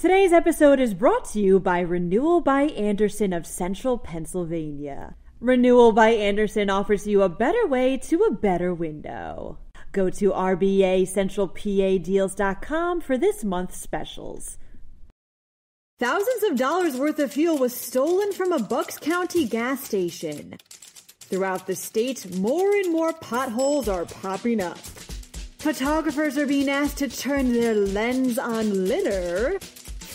Today's episode is brought to you by Renewal by Andersen of Central Pennsylvania. Renewal by Andersen offers you a better way to a better window. Go to rbacentralpadeals.com for this month's specials. Thousands of dollars worth of fuel was stolen from a Bucks County gas station. Throughout the state, more and more potholes are popping up. Photographers are being asked to turn their lens on litter.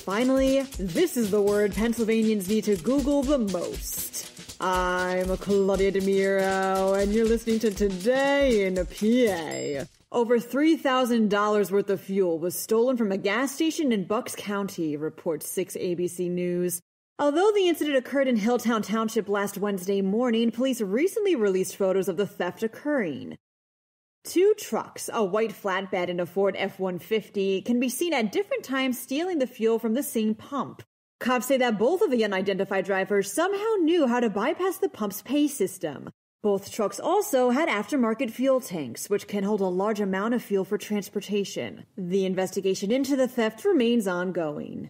Finally, this is the word Pennsylvanians need to Google the most. I'm Claudia Dimuro, and you're listening to Today in PA. Over $3,000 worth of fuel was stolen from a gas station in Bucks County, reports 6 ABC News. Although the incident occurred in Hilltown Township last Wednesday morning, police recently released photos of the theft occurring. 2 trucks, a white flatbed and a Ford F-150, can be seen at different times stealing the fuel from the same pump. Cops say that both of the unidentified drivers somehow knew how to bypass the pump's pay system. Both trucks also had aftermarket fuel tanks, which can hold a large amount of fuel for transportation. The investigation into the theft remains ongoing.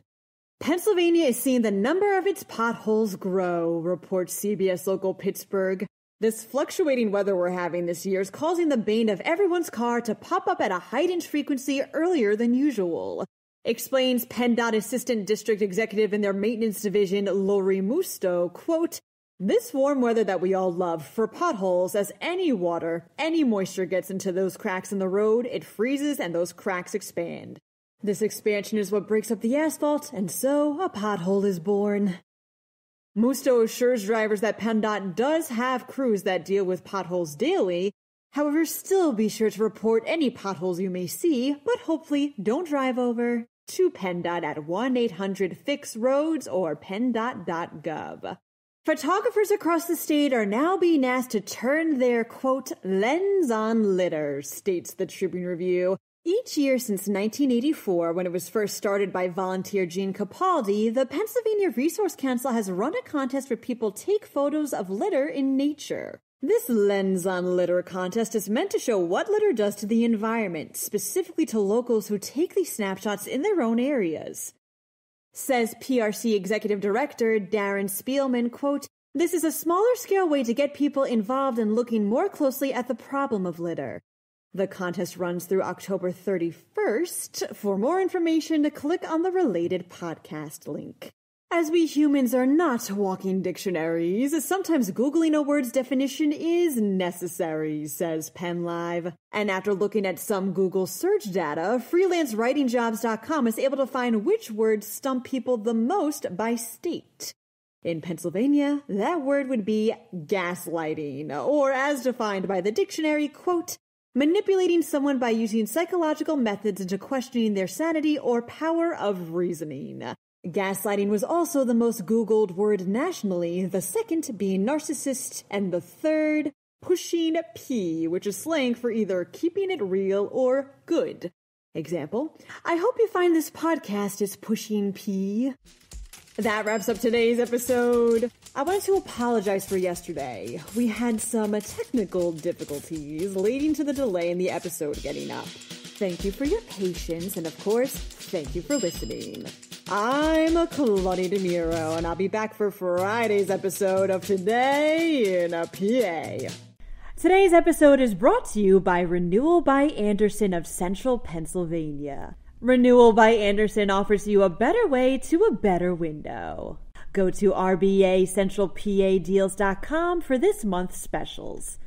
Pennsylvania is seeing the number of its potholes grow, reports CBS Local Pittsburgh. This fluctuating weather we're having this year is causing the bane of everyone's car to pop up at a heightened frequency earlier than usual, explains PennDOT Assistant District Executive in their Maintenance Division, Lori Musto, quote, "This warm weather that we all love for potholes, as any water, any moisture gets into those cracks in the road, it freezes and those cracks expand. This expansion is what breaks up the asphalt, and so a pothole is born." Musto assures drivers that PennDOT does have crews that deal with potholes daily. However, still be sure to report any potholes you may see, but hopefully don't drive over, to PennDOT at 1-800-FIX-ROADS or penndot.gov. Photographers across the state are now being asked to turn their, quote, lens on litter, states the Tribune Review. Each year since 1984, when it was first started by volunteer Gene Capaldi, the Pennsylvania Resource Council has run a contest where people take photos of litter in nature. This Lens on Litter contest is meant to show what litter does to the environment, specifically to locals who take these snapshots in their own areas. Says PRC Executive Director Darren Spielman, quote, "This is a smaller-scale way to get people involved in looking more closely at the problem of litter." The contest runs through October 31st. For more information, click on the related podcast link. As we humans are not walking dictionaries, sometimes Googling a word's definition is necessary, says PennLive. And after looking at some Google search data, freelancewritingjobs.com is able to find which words stump people the most by state. In Pennsylvania, that word would be gaslighting, or as defined by the dictionary, quote, manipulating someone by using psychological methods into questioning their sanity or power of reasoning. Gaslighting was also the most Googled word nationally, the second being narcissist, and the third, pushing P, which is slang for either keeping it real or good. Example, I hope you find this podcast is pushing P. That wraps up today's episode. I wanted to apologize for yesterday. We had some technical difficulties leading to the delay in the episode getting up. Thank you for your patience, and of course, thank you for listening. I'm Claudia Dimuro, and I'll be back for Friday's episode of Today in PA. Today's episode is brought to you by Renewal by Andersen of Central Pennsylvania. Renewal by Andersen offers you a better way to a better window. Go to rbacentralpadeals.com for this month's specials.